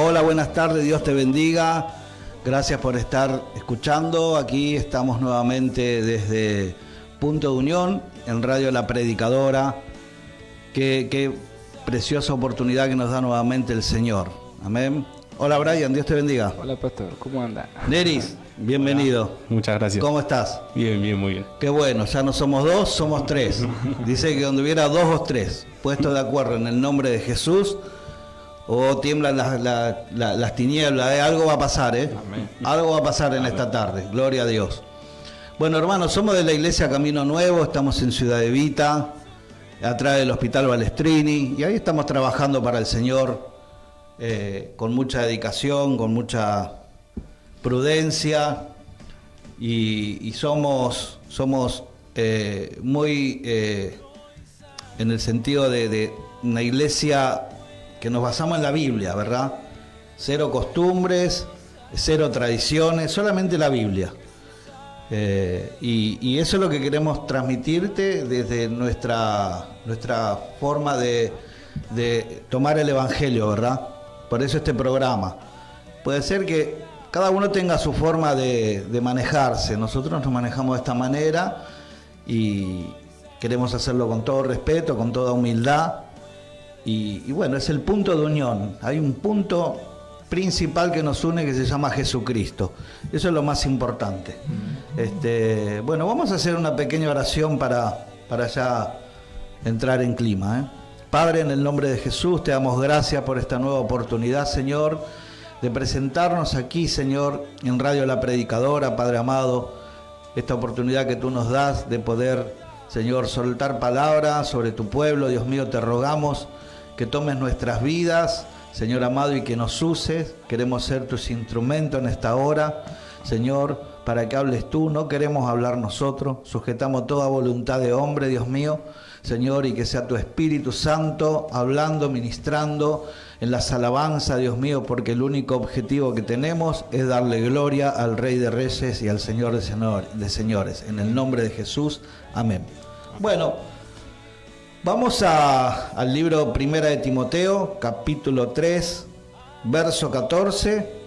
Hola, buenas tardes, Dios te bendiga. Gracias por estar escuchando. Aquí estamos nuevamente desde Punto de Unión, en Radio La Predicadora. Qué preciosa oportunidad que nos da nuevamente el Señor. Amén. Hola, Brian, Dios te bendiga. Hola, pastor, ¿cómo anda? Neris, bienvenido. Hola. Muchas gracias. ¿Cómo estás? Bien, muy bien. Qué bueno, ya no somos dos, somos tres. Dice que donde hubiera dos o tres puestos de acuerdo en el nombre de Jesús, o tiemblan las tinieblas, algo va a pasar, Amén. Algo va a pasar en esta tarde, gloria a Dios. Bueno, hermanos, somos de la iglesia Camino Nuevo, estamos en Ciudad Evita, atrás del Hospital Balestrini, y ahí estamos trabajando para el Señor con mucha dedicación, con mucha prudencia, y somos muy en el sentido de una iglesia que nos basamos en la Biblia, ¿verdad? Cero costumbres, cero tradiciones, solamente la Biblia. Y eso es lo que queremos transmitirte desde nuestra forma de tomar el Evangelio, ¿verdad? Por eso este programa. Puede ser que cada uno tenga su forma de manejarse. Nosotros nos manejamos de esta manera y queremos hacerlo con todo respeto, con toda humildad. Y bueno, es el punto de unión. Hay un punto principal que nos une que se llama Jesucristo. Eso es lo más importante. Bueno, vamos a hacer una pequeña oración para ya entrar en clima. Padre, en el nombre de Jesús, te damos gracias por esta nueva oportunidad, Señor, de presentarnos aquí, Señor, en Radio La Predicadora, Padre amado, esta oportunidad que tú nos das de poder, Señor, soltar palabras sobre tu pueblo. Dios mío, te rogamos que tomes nuestras vidas, Señor amado, y que nos uses. Queremos ser tus instrumentos en esta hora, Señor, para que hables tú. No queremos hablar nosotros. Sujetamos toda voluntad de hombre, Dios mío, Señor, y que sea tu Espíritu Santo hablando, ministrando en las alabanzas, Dios mío, porque el único objetivo que tenemos es darle gloria al Rey de Reyes y al Señor de Señores. En el nombre de Jesús, amén. Bueno, vamos al libro Primera de Timoteo, capítulo 3, verso 14.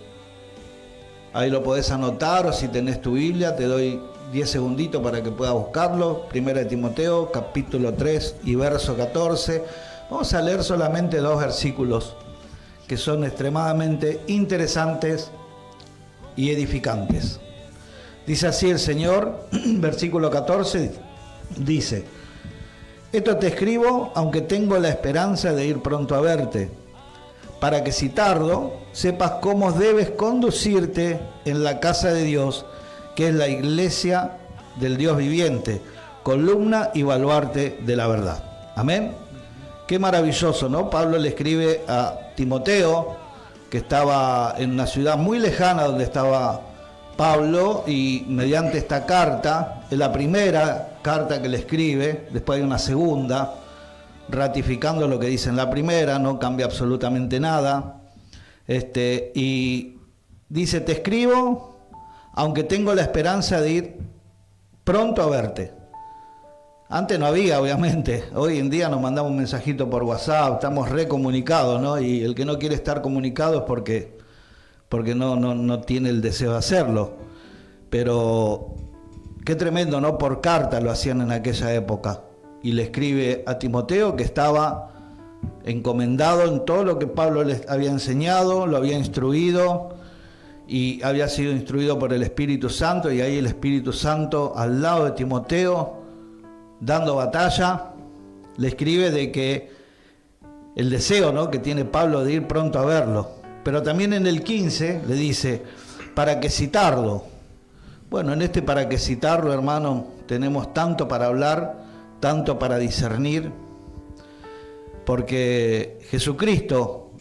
Ahí lo podés anotar, o si tenés tu Biblia, te doy 10 segunditos para que puedas buscarlo. Primera de Timoteo, capítulo 3 y verso 14. Vamos a leer solamente dos versículos que son extremadamente interesantes y edificantes. Dice así el Señor, versículo 14, dice: esto te escribo, aunque tengo la esperanza de ir pronto a verte, para que si tardo, sepas cómo debes conducirte en la casa de Dios, que es la iglesia del Dios viviente, columna y baluarte de la verdad. Amén. Qué maravilloso, ¿no? Pablo le escribe a Timoteo, que estaba en una ciudad muy lejana donde estaba Pablo, y mediante esta carta, es la primera carta que le escribe, después hay una segunda, ratificando lo que dice en la primera, no cambia absolutamente nada. Y dice: te escribo, aunque tengo la esperanza de ir pronto a verte. Antes no había, obviamente. Hoy en día nos mandamos un mensajito por WhatsApp, estamos recomunicados, ¿no? Y el que no quiere estar comunicado es porque no tiene el deseo de hacerlo. Pero qué tremendo, ¿no? Por carta lo hacían en aquella época. Y le escribe a Timoteo, que estaba encomendado en todo lo que Pablo les había enseñado, lo había instruido, y había sido instruido por el Espíritu Santo, y ahí el Espíritu Santo al lado de Timoteo, dando batalla, le escribe de que el deseo, ¿no?, que tiene Pablo de ir pronto a verlo. Pero también en el 15 le dice: para que si tardo. Bueno, en este para que si tardo, hermano, tenemos tanto para hablar, tanto para discernir, porque Jesucristo,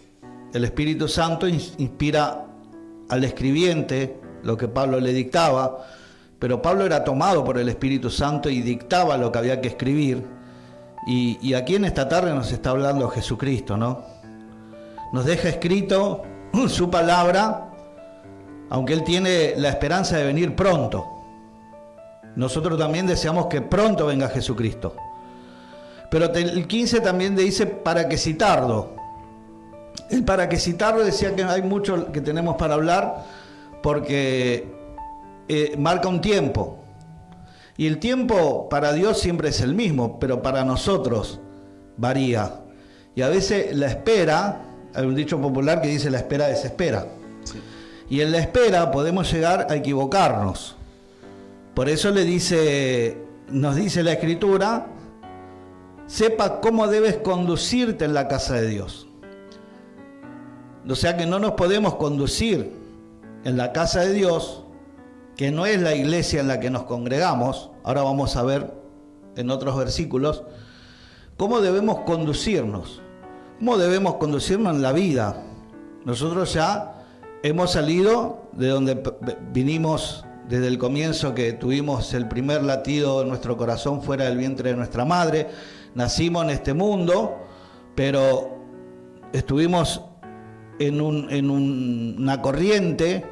el Espíritu Santo, inspira al escribiente lo que Pablo le dictaba, pero Pablo era tomado por el Espíritu Santo y dictaba lo que había que escribir. Y aquí en esta tarde nos está hablando Jesucristo, ¿no? Nos deja escrito su palabra, aunque Él tiene la esperanza de venir pronto. Nosotros también deseamos que pronto venga Jesucristo. Pero el 15 también dice: para que si tardo. Para que citarlo, decía que hay mucho que tenemos para hablar, porque marca un tiempo. Y el tiempo para Dios siempre es el mismo, pero para nosotros varía. Y a veces la espera, hay un dicho popular que dice la espera desespera. Sí. Y en la espera podemos llegar a equivocarnos. Por eso nos dice la Escritura, sepa cómo debes conducirte en la casa de Dios. O sea que no nos podemos conducir en la casa de Dios, que no es la iglesia en la que nos congregamos. Ahora vamos a ver en otros versículos cómo debemos conducirnos. ¿Cómo debemos conducirnos en la vida? Nosotros ya hemos salido de donde vinimos desde el comienzo, que tuvimos el primer latido de nuestro corazón fuera del vientre de nuestra madre. Nacimos en este mundo, pero estuvimos en una corriente,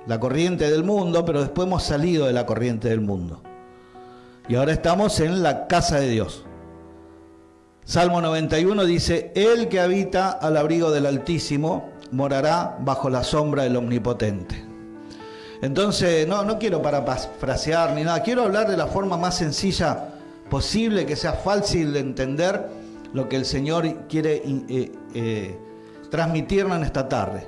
la corriente del mundo, pero después hemos salido de la corriente del mundo. Y ahora estamos en la casa de Dios. Salmo 91 dice, el que habita al abrigo del Altísimo morará bajo la sombra del Omnipotente. Entonces, no quiero parafrasear ni nada, quiero hablar de la forma más sencilla posible, que sea fácil de entender lo que el Señor quiere transmitirnos en esta tarde.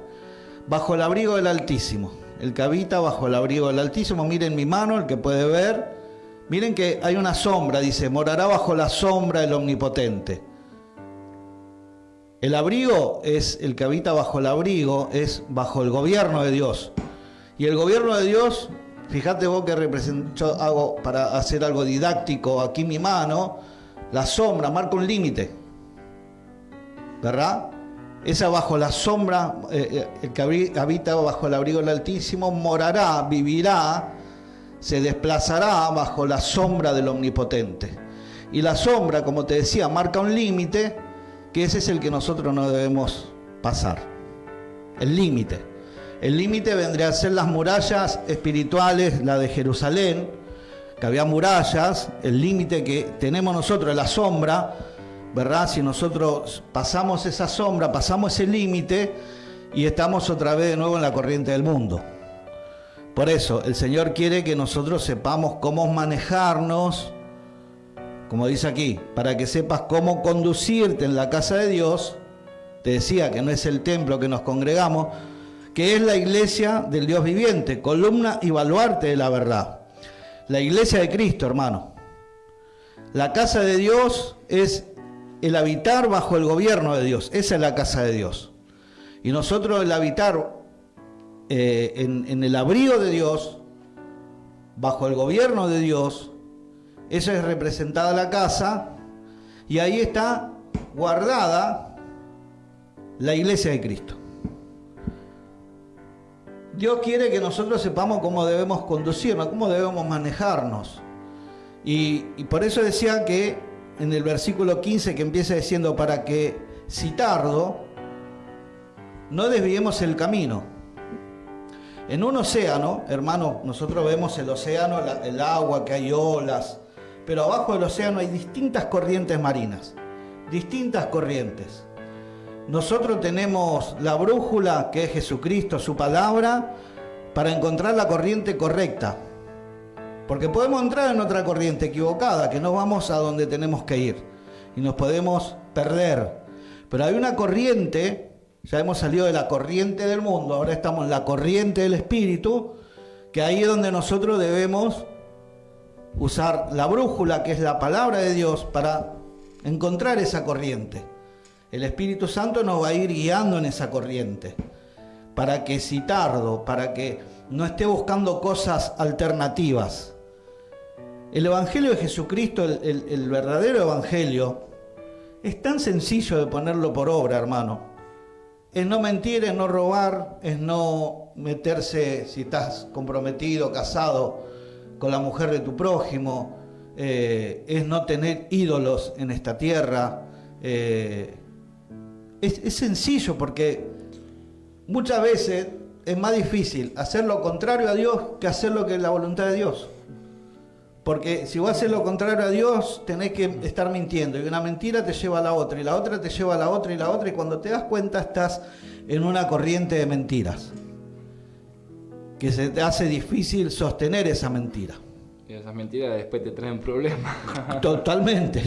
Bajo el abrigo del Altísimo, el que habita bajo el abrigo del Altísimo, miren mi mano, el que puede ver, miren que hay una sombra, dice, morará bajo la sombra del Omnipotente. El abrigo es, el que habita bajo el abrigo, es bajo el gobierno de Dios. Y el gobierno de Dios, fíjate vos que yo hago para hacer algo didáctico, aquí mi mano, la sombra marca un límite, ¿verdad? Esa bajo la sombra, el que habita bajo el abrigo del Altísimo, morará, vivirá, se desplazará bajo la sombra del Omnipotente. Y la sombra, como te decía, marca un límite, que ese es el que nosotros no debemos pasar. El límite. El límite vendría a ser las murallas espirituales, la de Jerusalén, que había murallas. El límite que tenemos nosotros es la sombra, ¿verdad? Si nosotros pasamos esa sombra, pasamos ese límite y estamos otra vez de nuevo en la corriente del mundo. Por eso, el Señor quiere que nosotros sepamos cómo manejarnos, como dice aquí, para que sepas cómo conducirte en la casa de Dios. Te decía que no es el templo que nos congregamos, que es la iglesia del Dios viviente, columna y baluarte de la verdad. La iglesia de Cristo, hermano. La casa de Dios es el habitar bajo el gobierno de Dios. Esa es la casa de Dios. Y nosotros el habitar en el abrigo de Dios, bajo el gobierno de Dios, esa es representada la casa, y ahí está guardada la iglesia de Cristo. Dios quiere que nosotros sepamos cómo debemos conducirnos, cómo debemos manejarnos. Y por eso decía que en el versículo 15, que empieza diciendo, para que si tardo, no desviemos el camino. En un océano, hermano, nosotros vemos el océano, el agua, que hay olas, pero abajo del océano hay distintas corrientes marinas, distintas corrientes. Nosotros tenemos la brújula, que es Jesucristo, su palabra, para encontrar la corriente correcta. Porque podemos entrar en otra corriente equivocada, que no vamos a donde tenemos que ir, y nos podemos perder. Pero hay una corriente, ya hemos salido de la corriente del mundo, ahora estamos en la corriente del Espíritu, que ahí es donde nosotros debemos usar la brújula, que es la palabra de Dios, para encontrar esa corriente. El Espíritu Santo nos va a ir guiando en esa corriente, para que si tardo, para que no esté buscando cosas alternativas. El Evangelio de Jesucristo, el verdadero Evangelio, es tan sencillo de ponerlo por obra, hermano. Es no mentir, es no robar, es no meterse, si estás comprometido, casado, con la mujer de tu prójimo, es no tener ídolos en esta tierra. Es sencillo, porque muchas veces es más difícil hacer lo contrario a Dios que hacer lo que es la voluntad de Dios. Porque si vos haces lo contrario a Dios, tenés que estar mintiendo. Y una mentira te lleva a la otra, y la otra te lleva a la otra, y la otra. Y cuando te das cuenta, estás en una corriente de mentiras. Que se te hace difícil sostener esa mentira. Y esas mentiras después te traen problemas. Totalmente.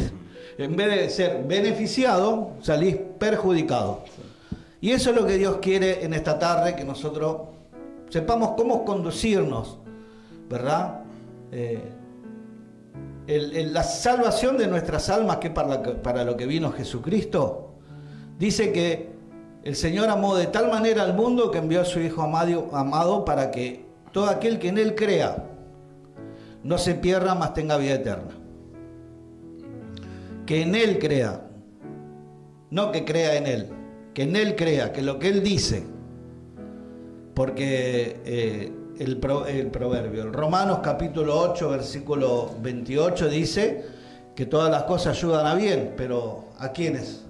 En vez de ser beneficiado, salís perjudicado. Sí. Y eso es lo que Dios quiere en esta tarde, que nosotros sepamos cómo conducirnos, ¿verdad? La salvación de nuestras almas, que para lo que vino Jesucristo, dice que el Señor amó de tal manera al mundo que envió a su Hijo amado para que todo aquel que en Él crea no se pierda, mas tenga vida eterna. Que en Él crea, no que crea en Él, que en Él crea, que lo que Él dice, porque el proverbio, el Romanos capítulo 8, versículo 28 dice que todas las cosas ayudan a bien, pero ¿a quiénes?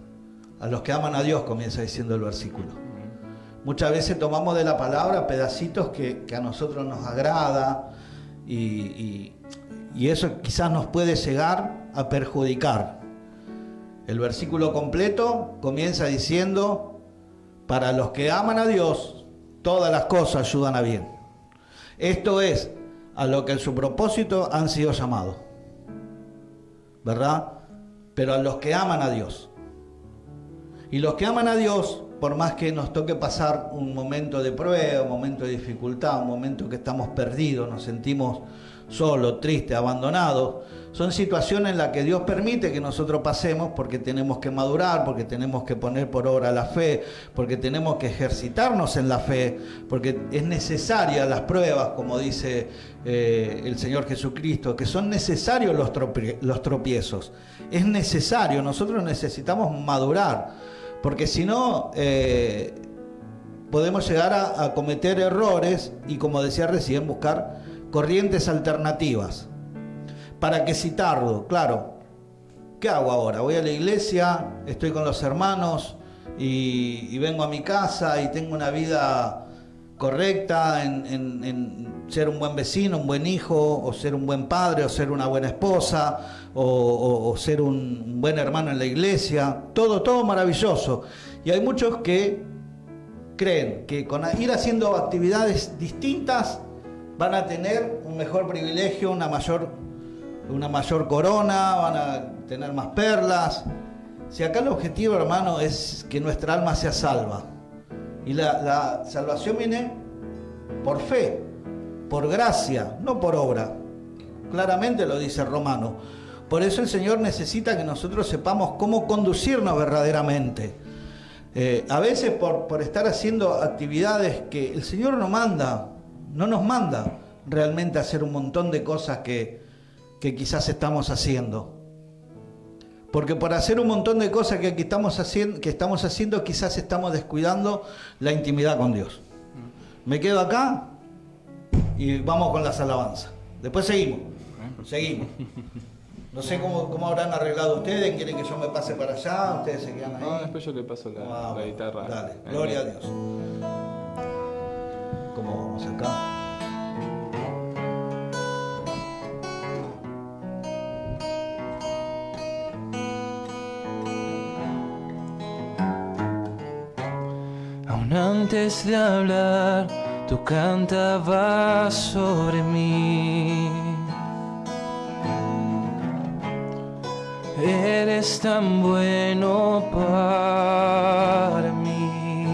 A los que aman a Dios, comienza diciendo el versículo. Muchas veces tomamos de la palabra pedacitos que a nosotros nos agrada y eso quizás nos puede llegar a perjudicar. El versículo completo comienza diciendo: para los que aman a Dios, todas las cosas ayudan a bien. Esto es a lo que en su propósito han sido llamados, ¿verdad? Pero a los que aman a Dios. Y los que aman a Dios, por más que nos toque pasar un momento de prueba, un momento de dificultad, un momento que estamos perdidos, nos sentimos solos, tristes, abandonados, son situaciones en las que Dios permite que nosotros pasemos porque tenemos que madurar, porque tenemos que poner por obra la fe, porque tenemos que ejercitarnos en la fe, porque es necesaria las pruebas, como dice el Señor Jesucristo, que son necesarios los tropiezos. Es necesario, nosotros necesitamos madurar, porque si no podemos llegar a cometer errores y, como decía recién, buscar corrientes alternativas. ¿Para qué si tardo? Claro, ¿qué hago ahora? Voy a la iglesia, estoy con los hermanos y vengo a mi casa y tengo una vida correcta en ser un buen vecino, un buen hijo, o ser un buen padre, o ser una buena esposa, o ser un buen hermano en la iglesia. Todo maravilloso. Y hay muchos que creen que con ir haciendo actividades distintas van a tener un mejor privilegio, una mayor corona, van a tener más perlas. Si acá el objetivo, hermano, es que nuestra alma sea salva. Y la salvación viene por fe, por gracia, no por obra. Claramente lo dice Romano. Por eso el Señor necesita que nosotros sepamos cómo conducirnos verdaderamente. A veces por estar haciendo actividades que el Señor no nos manda realmente a hacer un montón de cosas que quizás estamos haciendo. Porque por hacer un montón de cosas que estamos haciendo, quizás estamos descuidando la intimidad con Dios. Me quedo acá y vamos con las alabanzas. Después seguimos. No sé cómo habrán arreglado ustedes. ¿Quieren que yo me pase para allá? ¿Ustedes se quedan ahí? No, después yo le paso la guitarra. Dale, gloria a Dios. ¿Cómo vamos acá? Antes de hablar, tú cantabas sobre mí. Eres tan bueno para mí.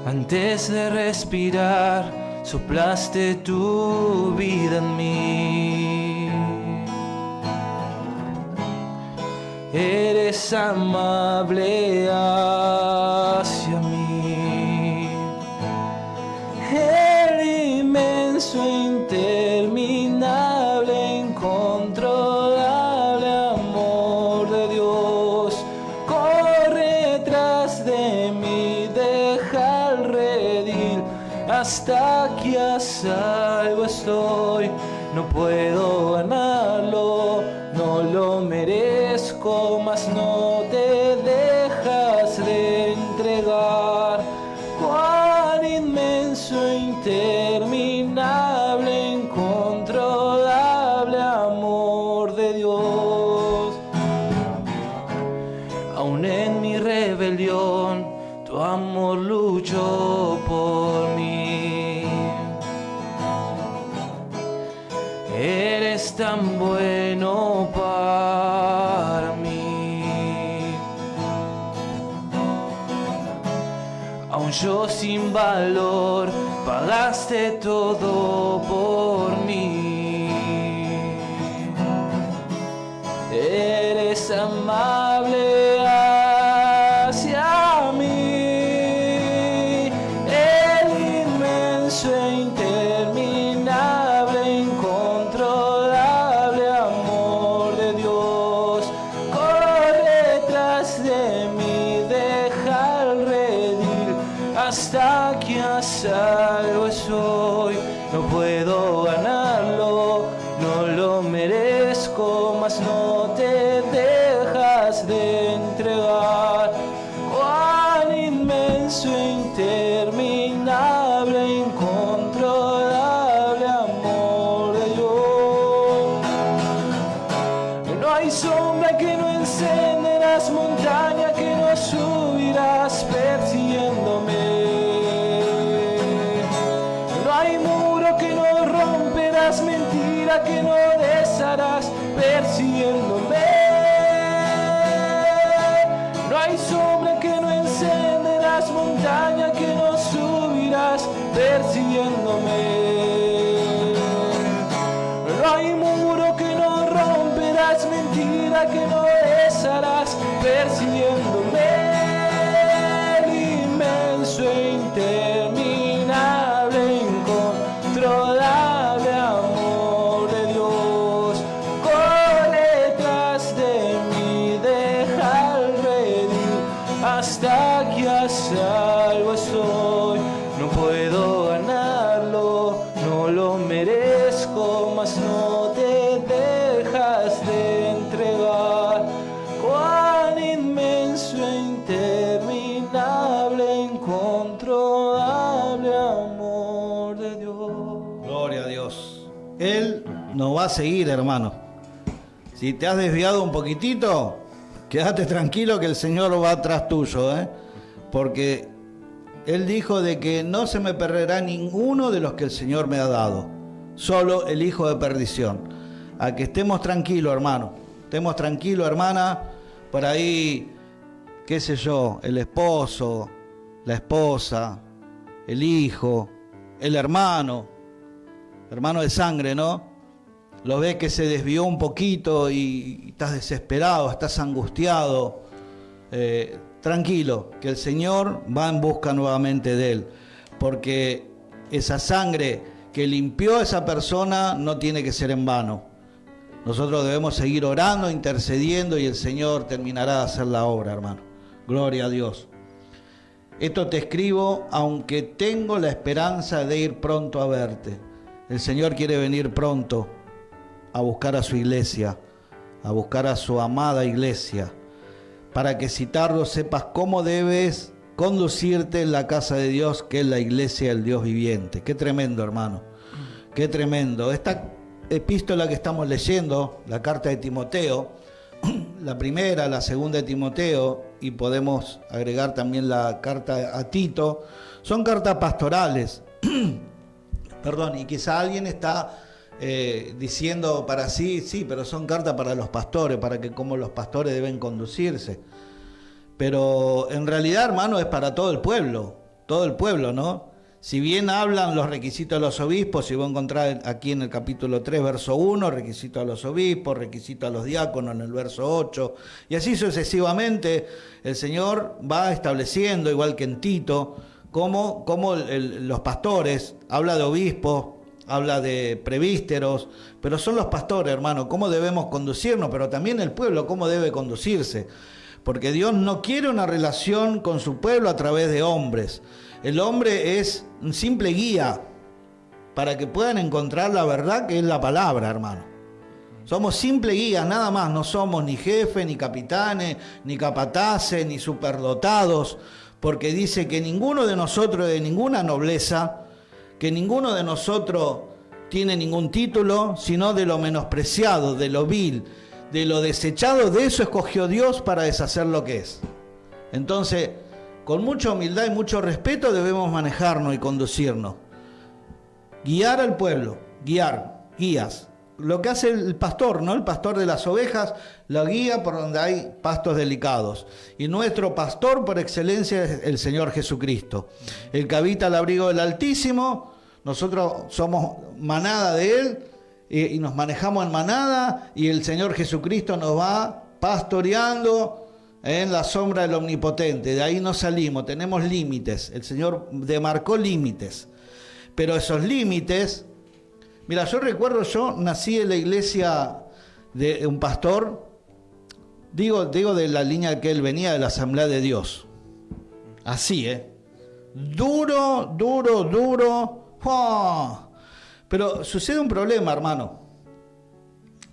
Antes de respirar, soplaste tu vida en mí. Eres amable hacia mí. El inmenso, interminable, incontrolable amor de Dios corre tras de mí, deja el redil hasta que a salvo estoy. No puedo ganarlo, no lo merezco, mas no te dejas de entregar. Cuán inmenso, interminable tan bueno para mí. Aun yo sin valor, pagaste todo por mí. Eres amable hacia mí, el inmenso e interminable, incontrolable amor de Dios corre tras de mí, deja el redil hasta que a salvo estoy. No puedo ganarlo, no lo merezco, mas no te dejas de entregar. Cuán inmenso e interminable, incontrolable amor de Dios. No hay sombra que no encenderás, montaña que no subirás persiguiéndome. No hay muro que no romperás, mentira que no desharás persiguiéndome. No hay sombra que no encenderás, montaña que no subirás persiguiéndome. No hay muro que no romperás, mentira que no desharás persiguiéndome. El inmenso e interminable, incontrolable amor de Dios corre tras de mí, deja el redil hasta que a salvo estoy. No puedo ganarlo, no lo merezco, mas no te dejas de entregar. Cuán inmenso e interminable, incontrolable amor de Dios. Gloria a Dios. Él nos va a seguir, hermano. Si te has desviado un poquitito, quédate tranquilo que el Señor va atrás tuyo, porque Él dijo de que no se me perderá ninguno de los que el Señor me ha dado, solo el hijo de perdición. A que estemos tranquilos, hermano. Estemos tranquilos, hermana. Por ahí, qué sé yo, el esposo, la esposa, el hijo, el hermano de sangre, ¿no? Lo ves que se desvió un poquito y estás desesperado, estás angustiado. Tranquilo, que el Señor va en busca nuevamente de él, porque esa sangre que limpió a esa persona no tiene que ser en vano. Nosotros debemos seguir orando, intercediendo, y el Señor terminará de hacer la obra, hermano. Gloria a Dios. Esto te escribo, aunque tengo la esperanza de ir pronto a verte. El Señor quiere venir pronto a buscar a su iglesia, a buscar a su amada iglesia, para que si tardo sepas cómo debes conducirte en la casa de Dios, que es la iglesia del Dios viviente. Qué tremendo, hermano, qué tremendo. Esta epístola que estamos leyendo, la carta de Timoteo, la primera, la segunda de Timoteo, y podemos agregar también la carta a Tito, son cartas pastorales. Perdón, y quizá alguien está diciendo para sí, pero son cartas para los pastores, para que cómo los pastores deben conducirse. Pero en realidad, hermano, es para todo el pueblo, ¿no? Si bien hablan los requisitos de los obispos, si vos encontrás aquí en el capítulo 3, verso 1, requisito a los obispos, requisito a los diáconos en el verso 8, y así sucesivamente el Señor va estableciendo, igual que en Tito, cómo los pastores, habla de obispos, habla de prevísteros, pero son los pastores, hermano, cómo debemos conducirnos, pero también el pueblo, cómo debe conducirse. Porque Dios no quiere una relación con su pueblo a través de hombres. El hombre es un simple guía para que puedan encontrar la verdad, que es la palabra, hermano. Somos simple guías, nada más. No somos ni jefes, ni capitanes, ni capataces, ni superdotados, porque dice que ninguno de nosotros es de ninguna nobleza, que ninguno de nosotros tiene ningún título, sino de lo menospreciado, de lo vil, de lo desechado. De eso escogió Dios para deshacer lo que es. Entonces, con mucha humildad y mucho respeto debemos manejarnos y conducirnos. Guiar al pueblo, guías. lo que hace el pastor, ¿no? El pastor de las ovejas la guía por donde hay pastos delicados. Y nuestro pastor por excelencia es el Señor Jesucristo. El que habita al abrigo del Altísimo, nosotros somos manada de Él y nos manejamos en manada, y el Señor Jesucristo nos va pastoreando en la sombra del Omnipotente. De ahí no salimos, tenemos límites. El Señor demarcó límites. Pero esos límites... Mira, yo recuerdo, yo nací en la iglesia de un pastor, digo de la línea que él venía, de la Asamblea de Dios. Así, duro. ¡Oh! Pero sucede un problema, hermano.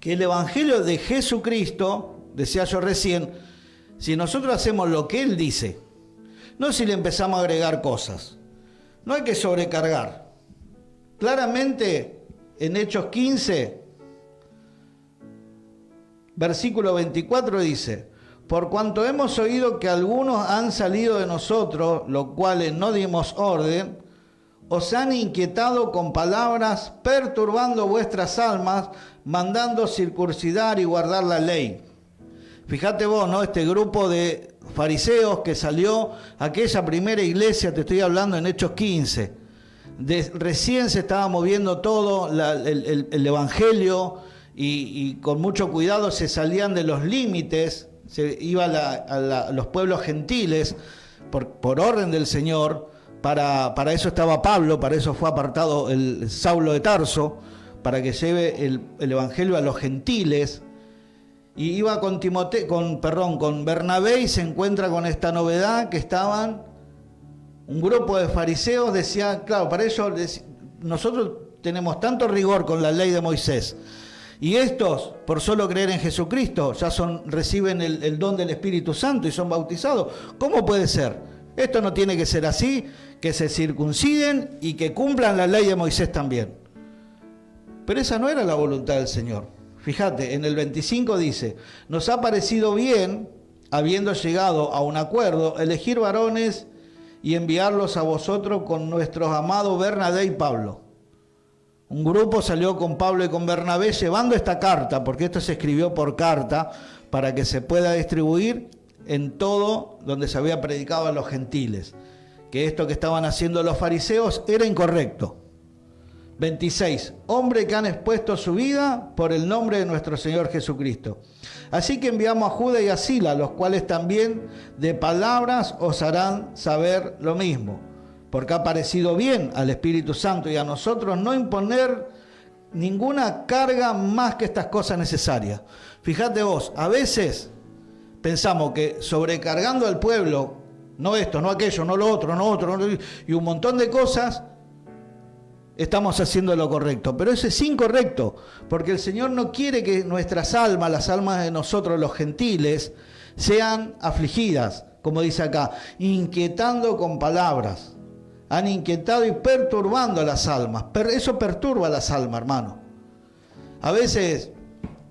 Que el Evangelio de Jesucristo, decía yo recién, si nosotros hacemos lo que Él dice, no si le empezamos a agregar cosas, no hay que sobrecargar. Claramente, en Hechos 15, versículo 24 dice: por cuanto hemos oído que algunos han salido de nosotros, los cuales no dimos orden, os han inquietado con palabras, perturbando vuestras almas, mandando circuncidar y guardar la ley. Fíjate vos, ¿no? Este grupo de fariseos que salió a aquella primera iglesia, te estoy hablando en Hechos 15. Recién se estaba moviendo todo el Evangelio y con mucho cuidado se salían de los límites, se iba a los pueblos gentiles por orden del Señor. Para eso estaba Pablo, para eso fue apartado el Saulo de Tarso, para que lleve el Evangelio a los gentiles. Y iba con Bernabé, y se encuentra con esta novedad que estaban... Un grupo de fariseos decía, claro, para eso nosotros tenemos tanto rigor con la ley de Moisés, y estos, por solo creer en Jesucristo, ya reciben el don del Espíritu Santo y son bautizados. ¿Cómo puede ser? Esto no tiene que ser así, que se circunciden y que cumplan la ley de Moisés también. Pero esa no era la voluntad del Señor. Fíjate, en el 25 dice: nos ha parecido bien, habiendo llegado a un acuerdo, elegir varones y enviarlos a vosotros con nuestros amados Bernabé y Pablo. Un grupo salió con Pablo y con Bernabé llevando esta carta, porque esto se escribió por carta, para que se pueda distribuir en todo donde se había predicado a los gentiles, que esto que estaban haciendo los fariseos era incorrecto. 26. Hombre que han expuesto su vida por el nombre de nuestro Señor Jesucristo. Así que enviamos a Judas y a Silas, los cuales también de palabras os harán saber lo mismo, porque ha parecido bien al Espíritu Santo y a nosotros no imponer ninguna carga más que estas cosas necesarias. Fíjate vos, a veces pensamos que sobrecargando al pueblo, no esto, no aquello, no lo otro, y un montón de cosas, estamos haciendo lo correcto. Pero eso es incorrecto, porque el Señor no quiere que nuestras almas, las almas de nosotros los gentiles, sean afligidas, como dice acá, inquietando con palabras. Han inquietado y perturbando a las almas. Eso perturba a las almas, hermano. A veces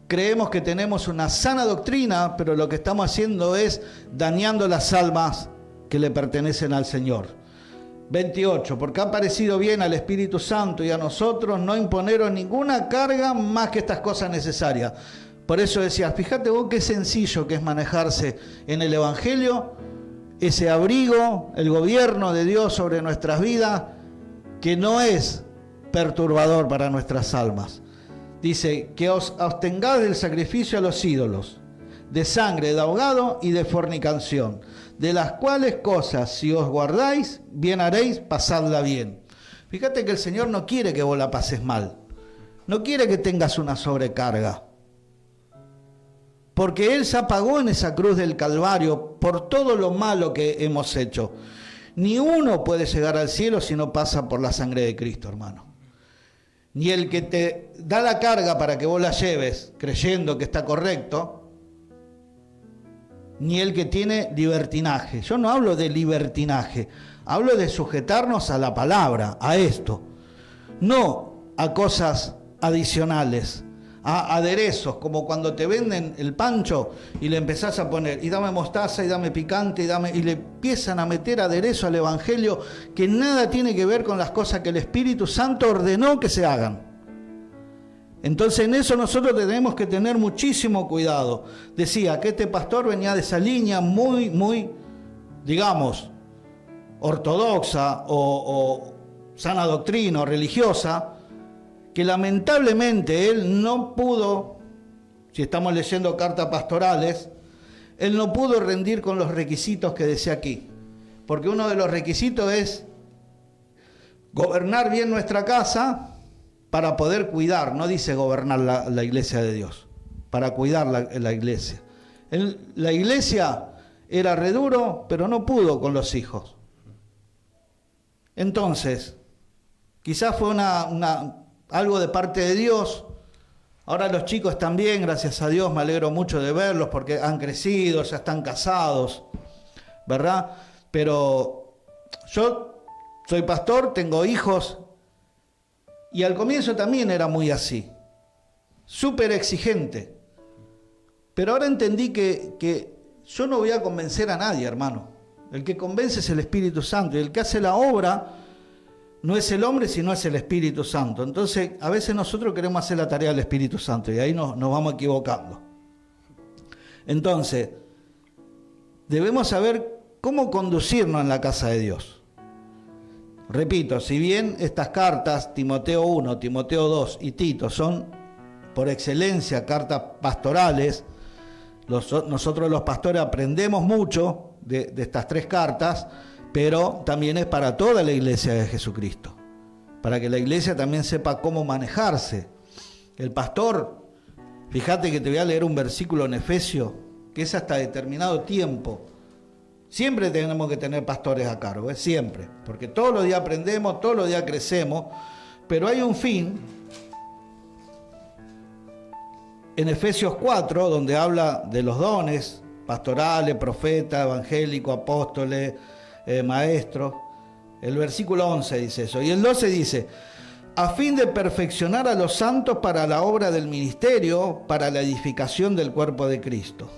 creemos que tenemos una sana doctrina, pero lo que estamos haciendo es dañando las almas que le pertenecen al Señor. 28, porque ha parecido bien al Espíritu Santo y a nosotros no imponeron ninguna carga más que estas cosas necesarias. Por eso decía, fíjate vos qué sencillo que es manejarse en el Evangelio, ese abrigo, el gobierno de Dios sobre nuestras vidas, que no es perturbador para nuestras almas. Dice, que os abstengáis del sacrificio a los ídolos, de sangre, de ahogado y de fornicación, de las cuales cosas, si os guardáis, bien haréis, pasadla bien. Fíjate que el Señor no quiere que vos la pases mal. No quiere que tengas una sobrecarga. Porque Él se pagó en esa cruz del Calvario por todo lo malo que hemos hecho. Ni uno puede llegar al cielo si no pasa por la sangre de Cristo, hermano. Ni el que te da la carga para que vos la lleves creyendo que está correcto, ni el que tiene libertinaje. Yo no hablo de libertinaje, hablo de sujetarnos a la palabra, a esto, no a cosas adicionales, a aderezos, como cuando te venden el pancho y le empezás a poner, y dame mostaza, y dame picante, y le empiezan a meter aderezo al Evangelio que nada tiene que ver con las cosas que el Espíritu Santo ordenó que se hagan. Entonces en eso nosotros tenemos que tener muchísimo cuidado. Decía que este pastor venía de esa línea muy, digamos, ortodoxa o sana doctrina o religiosa, que lamentablemente él no pudo, si estamos leyendo cartas pastorales, él no pudo rendir con los requisitos que decía aquí. Porque uno de los requisitos es gobernar bien nuestra casa para poder cuidar, no dice gobernar la iglesia de Dios, para cuidar la iglesia. La iglesia era re duro, pero no pudo con los hijos. Entonces, quizás fue algo de parte de Dios. Ahora los chicos están bien, gracias a Dios, me alegro mucho de verlos porque han crecido, ya están casados, ¿verdad? Pero yo soy pastor, tengo hijos, y al comienzo también era muy así, súper exigente. Pero ahora entendí que yo no voy a convencer a nadie, hermano. El que convence es el Espíritu Santo, y el que hace la obra no es el hombre, sino es el Espíritu Santo. Entonces, a veces nosotros queremos hacer la tarea del Espíritu Santo, y ahí nos vamos equivocando. Entonces, debemos saber cómo conducirnos en la casa de Dios. Repito, si bien estas cartas, Timoteo 1, Timoteo 2 y Tito, son por excelencia cartas pastorales, nosotros los pastores aprendemos mucho de estas tres cartas, pero también es para toda la iglesia de Jesucristo, para que la iglesia también sepa cómo manejarse. El pastor, fíjate que te voy a leer un versículo en Efesios, que es hasta determinado tiempo. Siempre tenemos que tener pastores a cargo, siempre, porque todos los días aprendemos, todos los días crecemos, pero hay un fin. En Efesios 4, donde habla de los dones pastorales, profetas, evangélicos, apóstoles, maestros, el versículo 11 dice eso, y el 12 dice: a fin de perfeccionar a los santos para la obra del ministerio, para la edificación del cuerpo de Cristo.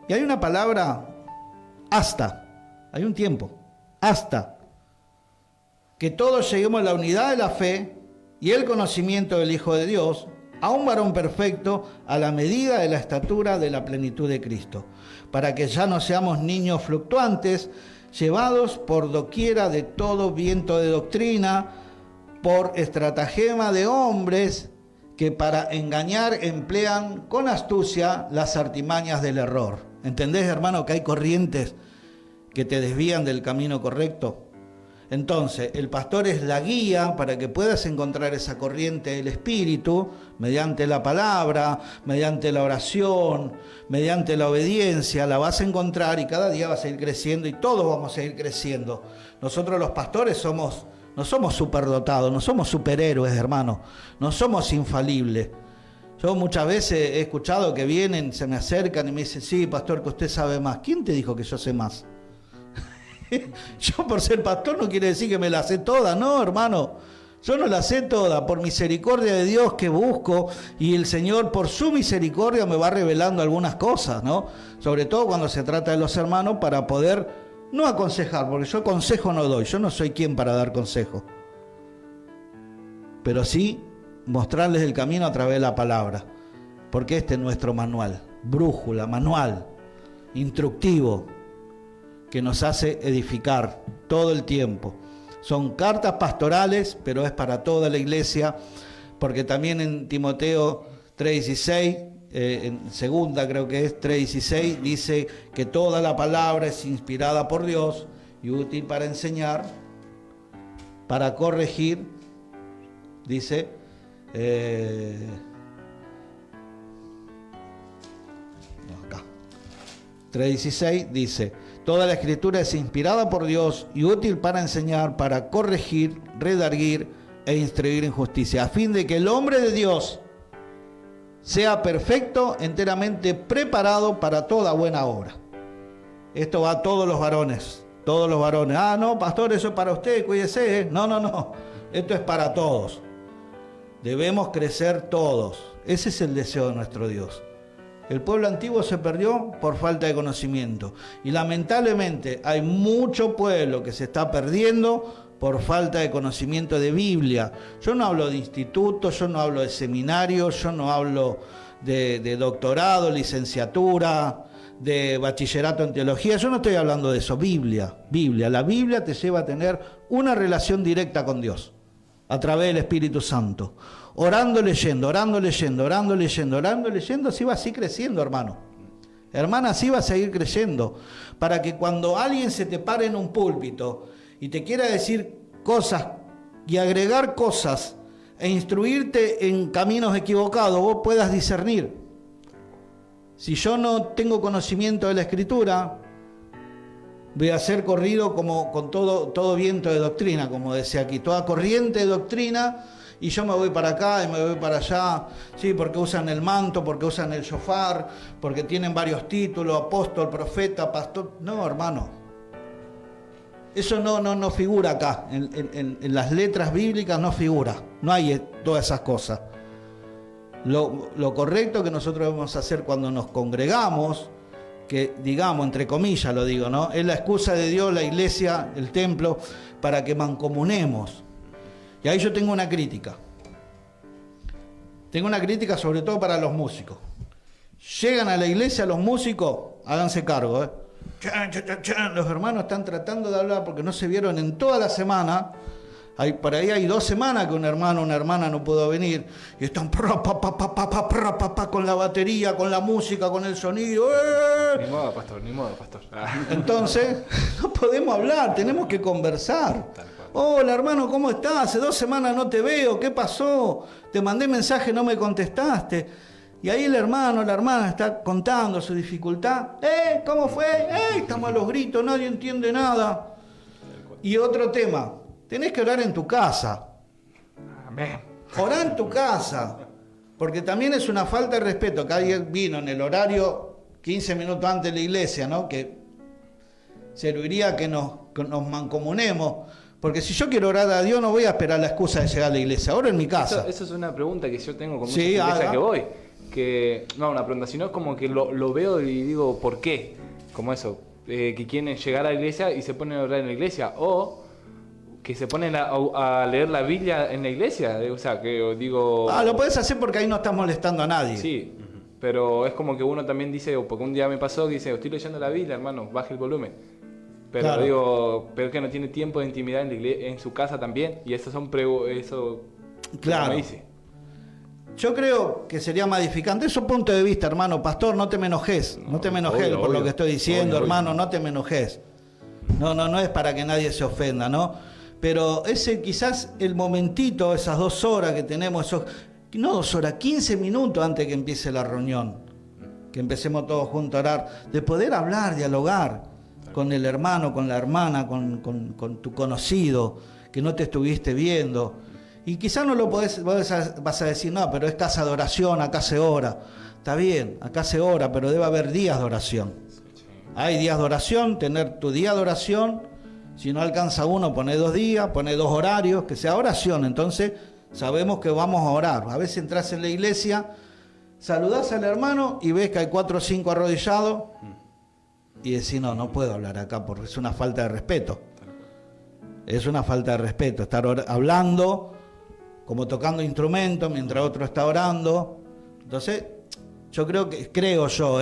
Y hay una palabra, hasta, hay un tiempo, hasta que todos lleguemos a la unidad de la fe y el conocimiento del Hijo de Dios, a un varón perfecto, a la medida de la estatura de la plenitud de Cristo, para que ya no seamos niños fluctuantes, llevados por doquiera de todo viento de doctrina, por estratagema de hombres que para engañar emplean con astucia las artimañas del error. ¿Entendés, hermano, que hay corrientes que te desvían del camino correcto? Entonces, el pastor es la guía para que puedas encontrar esa corriente del Espíritu mediante la palabra, mediante la oración, mediante la obediencia. La vas a encontrar y cada día vas a ir creciendo y todos vamos a ir creciendo. Nosotros los pastores no somos superdotados, no somos superhéroes, hermano, no somos infalibles. Yo muchas veces he escuchado que vienen, se me acercan y me dicen: sí, pastor, que usted sabe más. ¿Quién te dijo que yo sé más? Yo por ser pastor no quiere decir que me la sé toda, no, hermano. Yo no la sé toda, por misericordia de Dios que busco, y el Señor por su misericordia me va revelando algunas cosas, ¿no? Sobre todo cuando se trata de los hermanos, para poder, no aconsejar, porque yo consejo no doy, yo no soy quien para dar consejo, pero sí mostrarles el camino a través de la palabra, porque este es nuestro manual, brújula, manual, instructivo, que nos hace edificar todo el tiempo. Son cartas pastorales, pero es para toda la iglesia, porque también en Timoteo 3:16, en segunda creo que es 3:16, dice que toda la palabra es inspirada por Dios y útil para enseñar, para corregir, dice, 3:16 dice: toda la escritura es inspirada por Dios y útil para enseñar, para corregir, redarguir e instruir en justicia, a fin de que el hombre de Dios sea perfecto, enteramente preparado para toda buena obra. Esto va a todos los varones, todos los varones. Ah, no, pastor, eso es para usted, cuídese. No. Esto es para todos. Debemos crecer todos. Ese es el deseo de nuestro Dios. El pueblo antiguo se perdió por falta de conocimiento. Y lamentablemente hay mucho pueblo que se está perdiendo por falta de conocimiento de Biblia. Yo no hablo de instituto, yo no hablo de seminario, yo no hablo de doctorado, licenciatura, de bachillerato en teología. Yo no estoy hablando de eso. Biblia. La Biblia te lleva a tener una relación directa con Dios a través del Espíritu Santo. Orando, leyendo, así va así creciendo, hermano. Hermana, así va a seguir creciendo. Para que cuando alguien se te pare en un púlpito y te quiera decir cosas y agregar cosas e instruirte en caminos equivocados, vos puedas discernir. Si yo no tengo conocimiento de la Escritura, voy a ser corrido como con todo viento de doctrina, como decía aquí, toda corriente de doctrina, y yo me voy para acá y me voy para allá, sí, porque usan el manto, porque usan el shofar, porque tienen varios títulos, apóstol, profeta, pastor. No, hermano. Eso no figura acá, en las letras bíblicas no figura, no hay todas esas cosas. Lo correcto que nosotros debemos hacer cuando nos congregamos, que digamos, entre comillas lo digo, ¿no? Es la excusa de Dios, la iglesia, el templo, para que mancomunemos. Y ahí yo tengo una crítica. Tengo una crítica sobre todo para los músicos. Llegan a la iglesia los músicos, háganse cargo, ¿eh? Los hermanos están tratando de hablar porque no se vieron en toda la semana. Por ahí hay 2 semanas que un hermano o una hermana no pudo venir y están con la batería, con la música, con el sonido. Ni modo, pastor. Entonces, no podemos hablar, tenemos que conversar. Hola, hermano, ¿cómo estás? Hace 2 semanas no te veo, ¿qué pasó? Te mandé mensaje, no me contestaste. Y ahí el hermano, la hermana está contando su dificultad. ¿Cómo fue? Estamos a los gritos, nadie entiende nada. Y otro tema, tenés que orar en tu casa. Amén. Orá en tu casa, porque también es una falta de respeto que alguien vino en el horario 15 minutos antes de la iglesia, ¿no? Que serviría que nos mancomunemos. Porque si yo quiero orar a Dios, no voy a esperar la excusa de llegar a la iglesia. Oro en mi casa. Eso es una pregunta que yo tengo con muchas iglesias que voy. No, una pregunta, sino es como que lo veo y digo, ¿por qué? Como eso, que quieren llegar a la iglesia y se ponen a orar en la iglesia, o que se ponen a leer la Biblia en la iglesia, o sea, que digo... Lo puedes hacer porque ahí no estás molestando a nadie. Sí, pero es como que uno también dice, porque un día me pasó que dice, estoy leyendo la Biblia, hermano, baje el volumen. Pero claro. Digo, pero que no tiene tiempo de intimidad en su casa también, y eso claro. Me dice. Yo creo que sería más edificante. Es un punto de vista, hermano. Pastor, no te me enojes. No te me enojes por lo que estoy diciendo, hermano. No te me enojes. No es para que nadie se ofenda, ¿no? Pero ese quizás el momentito, esas 2 horas que tenemos, no 2 horas, 15 minutos antes que empiece la reunión, que empecemos todos juntos a orar, de poder hablar, dialogar con el hermano, con la hermana, con tu conocido, que no te estuviste viendo. Y quizás no lo vas a decir, no, pero es casa de oración, acá se ora. Está bien, acá se ora, pero debe haber días de oración. Hay días de oración, tener tu día de oración. Si no alcanza uno, pone 2 días, pone 2 horarios, que sea oración. Entonces sabemos que vamos a orar. A veces entras en la iglesia, saludás al hermano y ves que hay 4 o 5 arrodillados y decís, no puedo hablar acá porque es una falta de respeto. Es una falta de respeto estar hablando, como tocando instrumentos mientras otro está orando. Entonces, creo yo,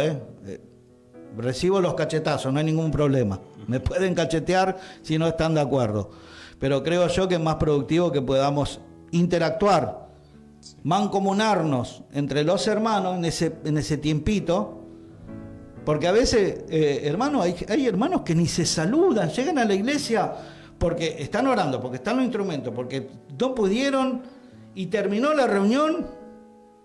recibo los cachetazos, no hay ningún problema. Me pueden cachetear si no están de acuerdo. Pero creo yo que es más productivo que podamos interactuar, mancomunarnos entre los hermanos en ese tiempito. Porque a veces, hermanos, hay hermanos que ni se saludan, llegan a la iglesia porque están orando, porque están los instrumentos, porque no pudieron y terminó la reunión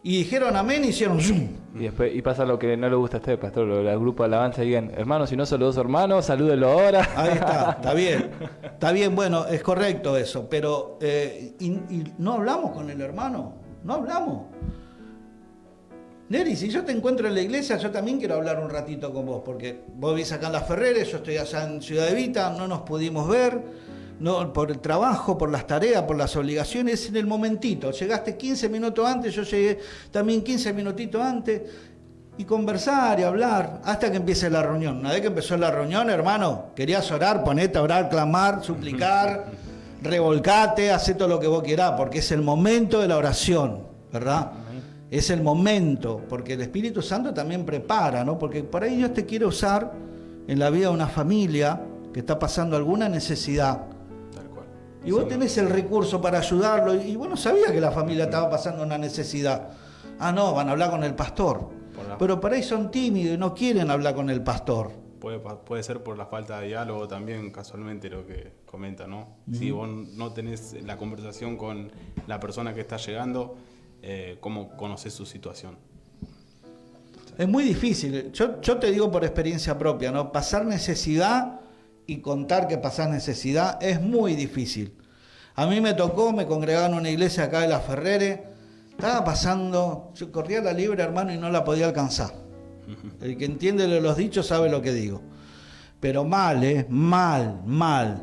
y dijeron amén y hicieron zoom. Y pasa lo que no le gusta a usted, pastor, el grupo de alabanza digan, hermano, si no saludó a su hermano, salúdelo ahora. Ahí está bien, bueno, es correcto eso, pero y no hablamos con el hermano, no hablamos. Neri, si yo te encuentro en la iglesia, yo también quiero hablar un ratito con vos, porque vos vivís acá en Las Ferreres, yo estoy allá en Ciudad Evita, no nos pudimos ver, no, por el trabajo, por las tareas, por las obligaciones, en el momentito. Llegaste 15 minutos antes, yo llegué también 15 minutitos antes, y conversar y hablar hasta que empiece la reunión. Una vez que empezó la reunión, hermano, querías orar, ponete a orar, clamar, suplicar, revolcate, hacé todo lo que vos quieras, porque es el momento de la oración, ¿verdad? Es el momento, porque el Espíritu Santo también prepara, ¿no? Porque por ahí Dios te quiere usar en la vida de una familia que está pasando alguna necesidad. Tal cual. Y vos tenés el recurso para ayudarlo, y vos no sabías que la familia estaba pasando una necesidad. Ah, no, van a hablar con el pastor. Pero por ahí son tímidos y no quieren hablar con el pastor. Puede ser por la falta de diálogo también, casualmente lo que comenta, ¿no? Si vos no tenés la conversación con la persona que está llegando, ¿cómo conoces su situación? Es muy difícil. Yo te digo por experiencia propia, ¿no? Pasar necesidad y contar que pasás necesidad es muy difícil. A mí me tocó, me congregaba en una iglesia acá de La Ferrere, estaba pasando, yo corría la libre, hermano, y no la podía alcanzar. El que entiende los dichos sabe lo que digo. Pero mal, mal.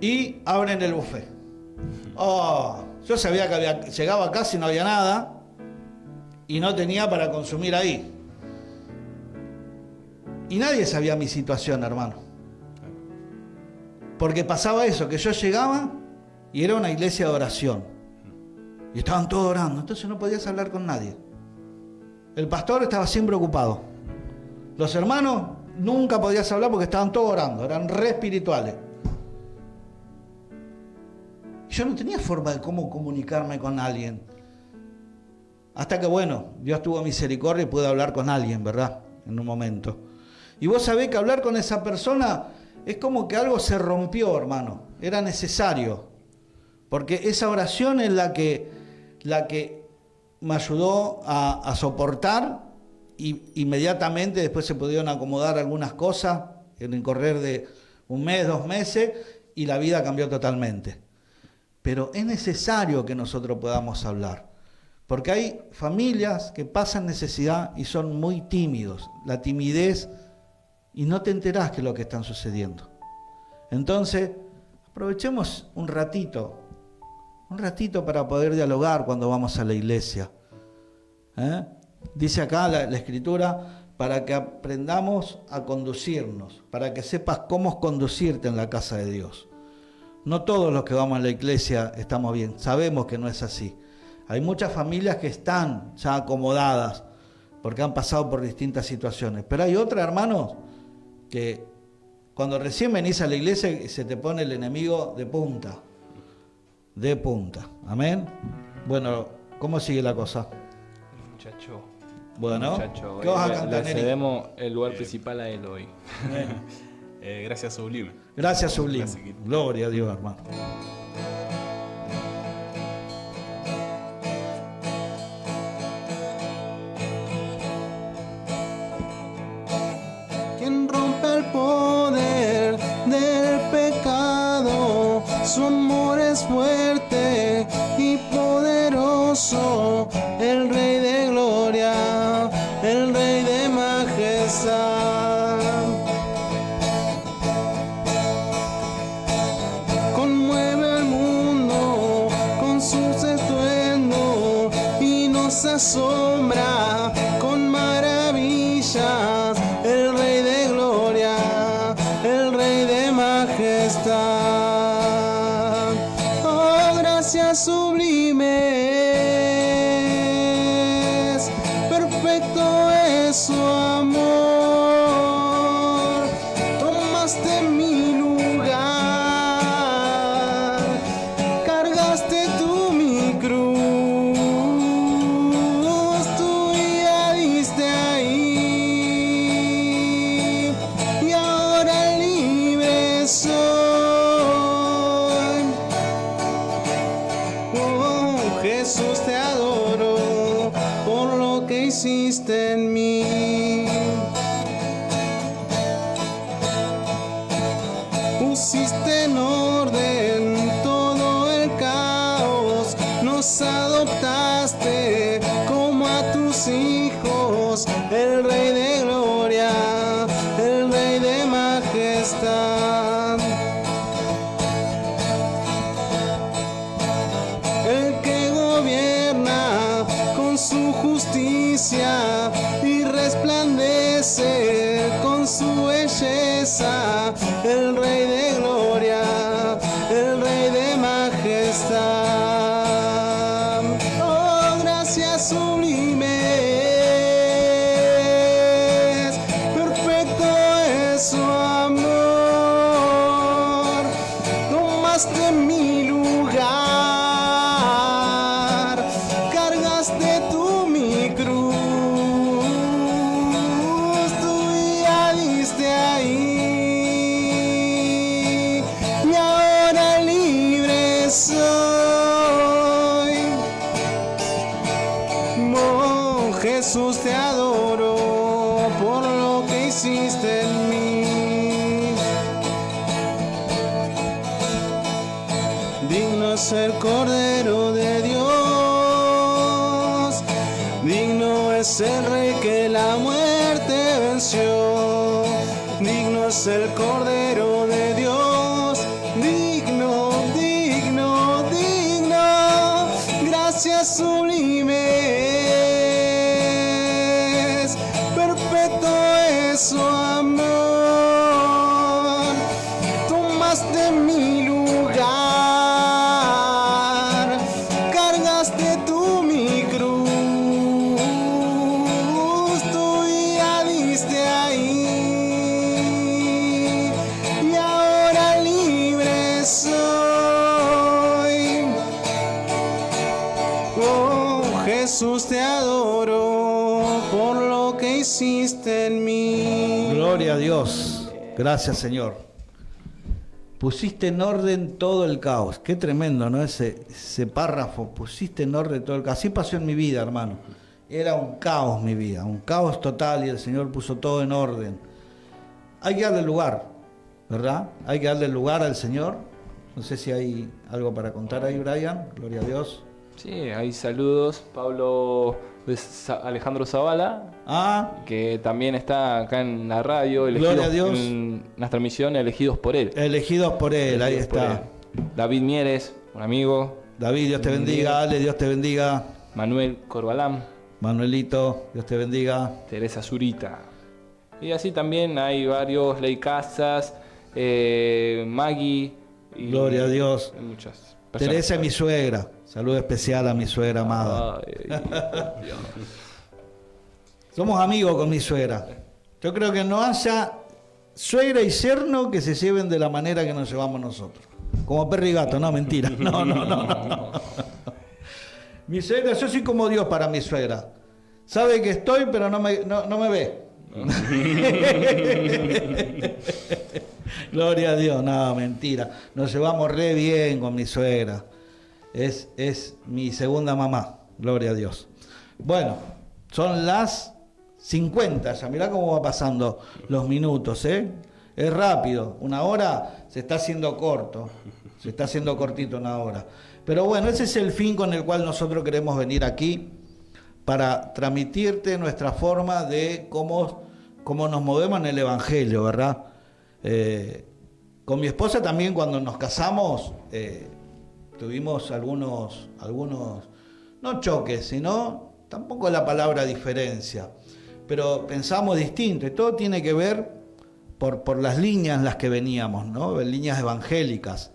Y abren el buffet. Oh, yo sabía que llegaba casi no había nada y no tenía para consumir ahí. Y nadie sabía mi situación, hermano. Porque pasaba eso, que yo llegaba y era una iglesia de oración. Y estaban todos orando, entonces no podías hablar con nadie. El pastor estaba siempre ocupado. Los hermanos nunca podías hablar porque estaban todos orando, eran re espirituales. Y yo no tenía forma de cómo comunicarme con alguien. Hasta que, bueno, Dios tuvo misericordia y pude hablar con alguien, ¿verdad? En un momento. Y vos sabés que hablar con esa persona es como que algo se rompió, hermano. Era necesario. Porque esa oración es la que me ayudó a soportar, y inmediatamente después se pudieron acomodar algunas cosas en el correr de un mes, 2 meses, y la vida cambió totalmente. Pero es necesario que nosotros podamos hablar, porque hay familias que pasan necesidad y son muy tímidos, la timidez, y no te enterás qué es lo que está sucediendo. Entonces, aprovechemos un ratito para poder dialogar cuando vamos a la iglesia. Dice acá la Escritura, para que aprendamos a conducirnos, para que sepas cómo conducirte en la casa de Dios. No todos los que vamos a la iglesia estamos bien, sabemos que no es así. Hay muchas familias que están ya acomodadas porque han pasado por distintas situaciones, pero hay otras, hermanos, que cuando recién venís a la iglesia se te pone el enemigo de punta. Amén. Bueno, ¿cómo sigue la cosa? Muchacho. Bueno, muchacho, ¿qué vas a cantar, le cedemos el lugar principal a él hoy. Gracias, Sublime. Gracias, Sublime. Gloria a Dios, hermano. Quien rompe el poder del pecado, su amor es fuerte y poderoso, el Rey de gloria, el Rey de majestad. Conmueve al mundo con sus estruendos y nos asombra con maravillas, el Rey de gloria, el Rey de majestad. Oh, gracias sublimes, perfecto es su amor. Tomaste mi lugar, cargaste tú mi cruz, tú ya diste ahí, y ahora libre soy. Oh, Jesús, te adoro por lo que hiciste en mí. Pusiste en orden todo el caos, nos adoptaste como a tus hijos, el Rey de gloria, el Rey de majestad. El que gobierna con su justicia y resplandece con su belleza, el Rey de gloria, el Rey de Jesús te adoro por lo que hiciste en mí. Digno es el Cordero de Dios, digno es el Rey que la muerte venció. Digno es el Cordero de Dios, digno, digno, digno. Gracias sublimes, perpetuo es su amor. Tomaste mi lugar, cargaste tú mi cruz, tú ya diste ahí, y ahora libre soy. Oh, Jesús te adoro por lo que hiciste en mí. Gloria a Dios. Gracias, Señor. Pusiste en orden todo el caos. Qué tremendo, ¿no? Ese párrafo. Pusiste en orden todo el caos. Así pasó en mi vida, hermano. Era un caos mi vida, un caos total, y el Señor puso todo en orden. Hay que darle lugar, ¿verdad? Hay que darle lugar al Señor. No sé si hay algo para contar ahí, Brian. Gloria a Dios. Sí, hay saludos. Pablo Alejandro Zavala, que también está acá en la radio, Gloria a Dios. En las transmisiones, elegidos por él. Elegidos por él, ahí está. David Mieres, un amigo. David, Dios te bendiga. Ale, Dios te bendiga. Manuel Corbalán. Manuelito, Dios te bendiga. Teresa Zurita. Y así también hay varios, Ley Casas, Maggie. Y Gloria a Dios. Muchas personas. Teresa es mi suegra. Saludo especial a mi suegra amada. Somos amigos con mi suegra. Yo creo que no haya suegra y yerno que se lleven de la manera que nos llevamos nosotros. Como perro y gato, no, mentira. No. Mi suegra, yo soy como Dios para mi suegra. Sabe que estoy, pero no me ve. Gloria a Dios, no, mentira. Nos llevamos re bien con mi suegra. Es mi segunda mamá, gloria a Dios. Bueno, son las 50 ya, mirá cómo va pasando los minutos, ¿eh? Es rápido, una hora se está haciendo corto, se está haciendo cortito una hora. Pero bueno, ese es el fin con el cual nosotros queremos venir aquí, para transmitirte nuestra forma de cómo nos movemos en el Evangelio, ¿verdad? Con mi esposa también, cuando nos casamos, tuvimos algunos, no choques, sino tampoco la palabra diferencia, pero pensamos distinto, y todo tiene que ver por las líneas en las que veníamos, ¿no? Líneas evangélicas.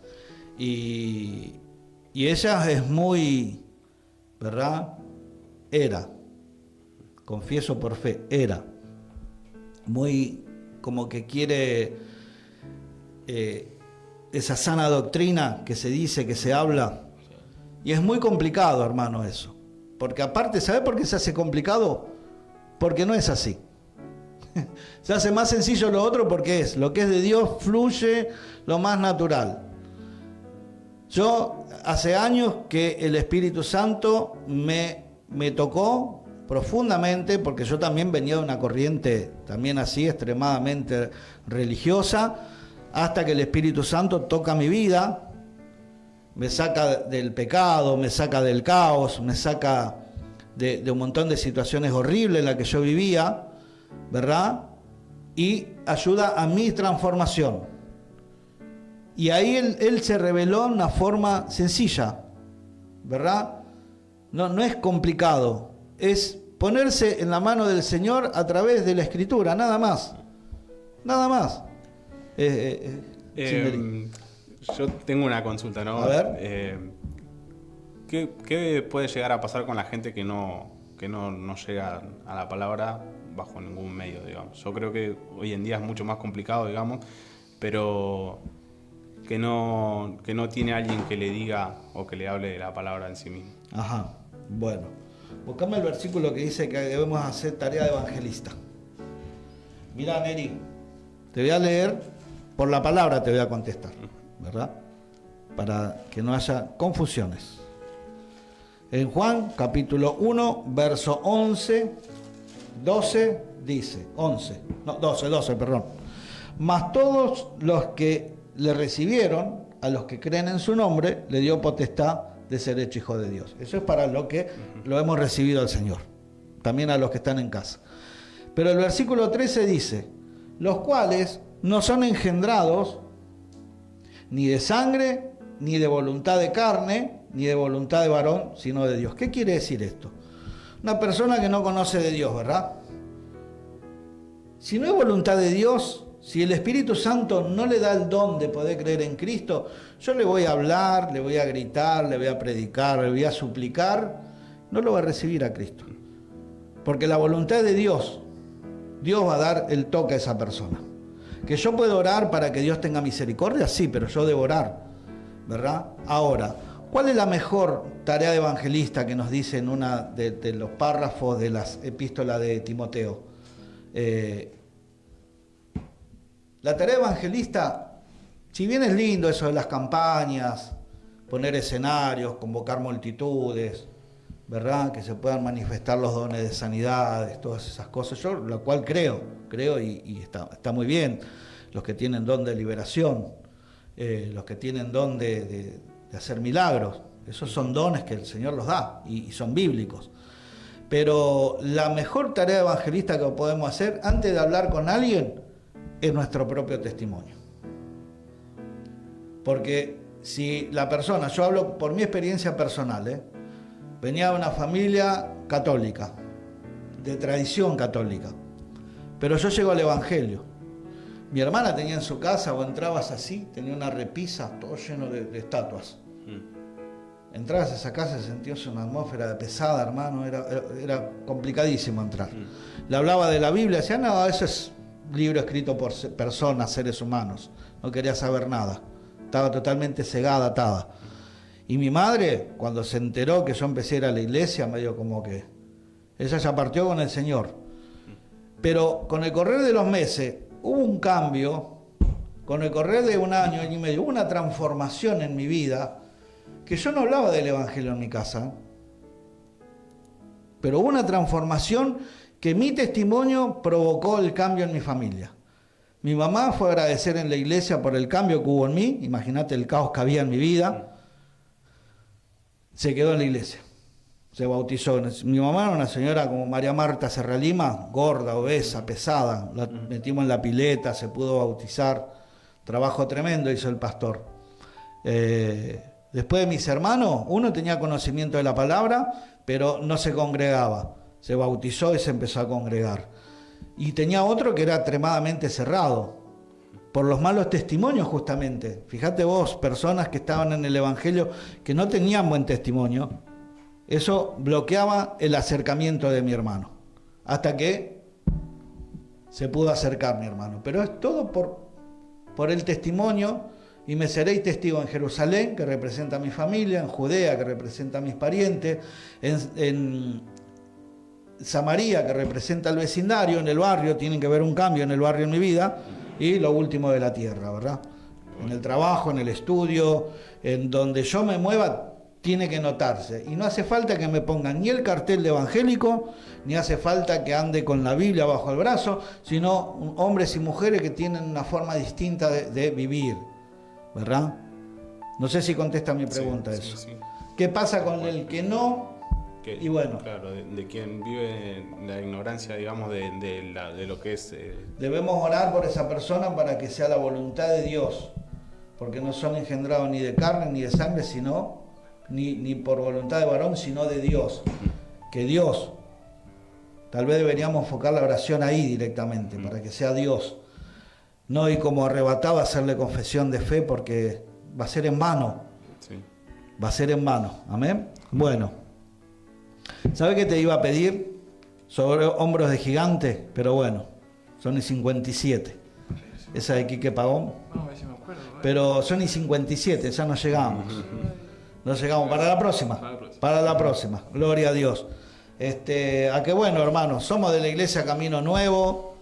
Y ella es muy, ¿verdad? Confieso por fe, muy como que quiere esa sana doctrina que se dice, que se habla, y es muy complicado, hermano, eso, porque aparte, ¿sabe por qué se hace complicado? Porque no es así. Se hace más sencillo lo otro porque lo que es de Dios fluye lo más natural. Yo hace años que el Espíritu Santo me tocó profundamente, porque yo también venía de una corriente también así extremadamente religiosa, hasta que el Espíritu Santo toca mi vida, me saca del pecado, me saca del caos, me saca de un montón de situaciones horribles en las que yo vivía, ¿verdad? Y ayuda a mi transformación. Y ahí él se reveló en una forma sencilla, ¿verdad? No es complicado, es ponerse en la mano del Señor a través de la Escritura, nada más. Nada más. Yo tengo una consulta, ¿no? A ver. ¿Qué puede llegar a pasar con la gente que no llega a la palabra bajo ningún medio, digamos? Yo creo que hoy en día es mucho más complicado, digamos, pero que no tiene alguien que le diga o que le hable de la palabra en sí mismo. Ajá, bueno. Buscame el versículo que dice que debemos hacer tarea de evangelista. Mirá, Neri, te voy a leer, por la palabra te voy a contestar, ¿verdad? Para que no haya confusiones. En Juan, capítulo 1, verso 11 12 dice, 12, perdón. Mas todos los que le recibieron, a los que creen en su nombre, le dio potestad de ser hecho hijo de Dios. Eso es para lo que lo hemos recibido al Señor. También a los que están en casa. Pero el versículo 13 dice, los cuales no son engendrados ni de sangre, ni de voluntad de carne, ni de voluntad de varón, sino de Dios. ¿Qué quiere decir esto? Una persona que no conoce de Dios, ¿verdad? Si no hay voluntad de Dios, si el Espíritu Santo no le da el don de poder creer en Cristo, yo le voy a hablar, le voy a gritar, le voy a predicar, le voy a suplicar, no lo va a recibir a Cristo. Porque la voluntad de Dios, Dios va a dar el toque a esa persona. Que yo puedo orar para que Dios tenga misericordia, sí, pero yo debo orar, ¿verdad? Ahora, ¿cuál es la mejor tarea de evangelista que nos dice en una de los párrafos de las epístolas de Timoteo? La tarea de evangelista, si bien es lindo eso de las campañas, poner escenarios, convocar multitudes, ¿verdad? Que se puedan manifestar los dones de sanidades, todas esas cosas, yo lo cual creo y está muy bien. Los que tienen don de liberación, los que tienen don de hacer milagros, esos son dones que el Señor los da y son bíblicos. Pero la mejor tarea evangelista que podemos hacer antes de hablar con alguien es nuestro propio testimonio. Porque si la persona, yo hablo por mi experiencia personal, venía de una familia católica, de tradición católica, pero yo llego al Evangelio. Mi hermana tenía en su casa, o entrabas así, tenía una repisa, todo lleno de estatuas. Entrabas a esa casa y sentías una atmósfera pesada, hermano, era complicadísimo entrar. Le hablaba de la Biblia, decía, no, eso es libro escrito por personas, seres humanos. No quería saber nada. Estaba totalmente cegada, atada. Y mi madre, cuando se enteró que yo empecé a ir a la iglesia, medio como que ella ya partió con el Señor. Pero con el correr de los meses hubo un cambio, con el correr de un año y medio, hubo una transformación en mi vida, que yo no hablaba del Evangelio en mi casa, pero hubo una transformación que mi testimonio provocó el cambio en mi familia. Mi mamá fue a agradecer en la iglesia por el cambio que hubo en mí, imagínate el caos que había en mi vida, se quedó en la iglesia, se bautizó. Mi mamá era una señora como María Marta Serra Lima, gorda, obesa, pesada, la metimos en la pileta, se pudo bautizar, trabajo tremendo hizo el pastor. Después de mis hermanos, uno tenía conocimiento de la palabra, pero no se congregaba, se bautizó y se empezó a congregar. Y tenía otro que era extremadamente cerrado, por los malos testimonios justamente. Fíjate vos, personas que estaban en el Evangelio que no tenían buen testimonio, eso bloqueaba el acercamiento de mi hermano, hasta que se pudo acercar mi hermano. Pero es todo por el testimonio, y me seréis testigo en Jerusalén, que representa a mi familia, en Judea, que representa a mis parientes, en Samaria, que representa al vecindario, en el barrio, tienen que ver un cambio en el barrio en mi vida, y lo último de la tierra, ¿verdad? En el trabajo, en el estudio, en donde yo me mueva, tiene que notarse. Y no hace falta que me pongan ni el cartel de evangélico, ni hace falta que ande con la Biblia bajo el brazo, sino hombres y mujeres que tienen una forma distinta de vivir, ¿verdad? No sé si contesta mi pregunta eso. Sí. ¿Qué pasa con el que no? Y bueno, claro, de quien vive en la ignorancia, digamos, de lo que es... Debemos orar por esa persona para que sea la voluntad de Dios, porque no son engendrados ni de carne ni de sangre, sino ni por voluntad de varón, sino de Dios. Que Dios, tal vez deberíamos enfocar la oración ahí directamente, para que sea Dios. No ir como arrebatado a hacerle confesión de fe, porque va a ser en vano. Sí. Va a ser en vano. Amén. Bueno, ¿sabes qué te iba a pedir? Sobre hombros de gigante, pero bueno, son y 57. Esa de Quique Pagón. No, a ver si me acuerdo. Pero son y 57, ya no llegamos. No llegamos. Para la próxima. Para la próxima. Gloria a Dios. A que bueno, hermanos, somos de la Iglesia Camino Nuevo.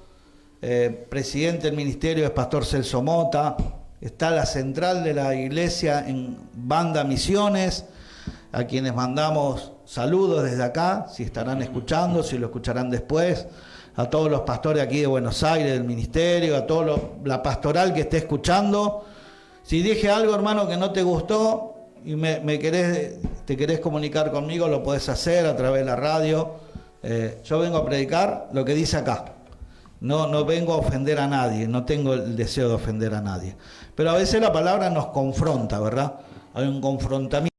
Presidente del ministerio es Pastor Celso Mota. Está la central de la iglesia en Banda Misiones, a quienes mandamos saludos desde acá, si estarán escuchando, si lo escucharán después, a todos los pastores aquí de Buenos Aires, del ministerio, a toda la pastoral que esté escuchando. Si dije algo, hermano, que no te gustó y te querés comunicar conmigo, lo podés hacer a través de la radio. Yo vengo a predicar lo que dice acá. No vengo a ofender a nadie, no tengo el deseo de ofender a nadie. Pero a veces la palabra nos confronta, ¿verdad? Hay un confrontamiento.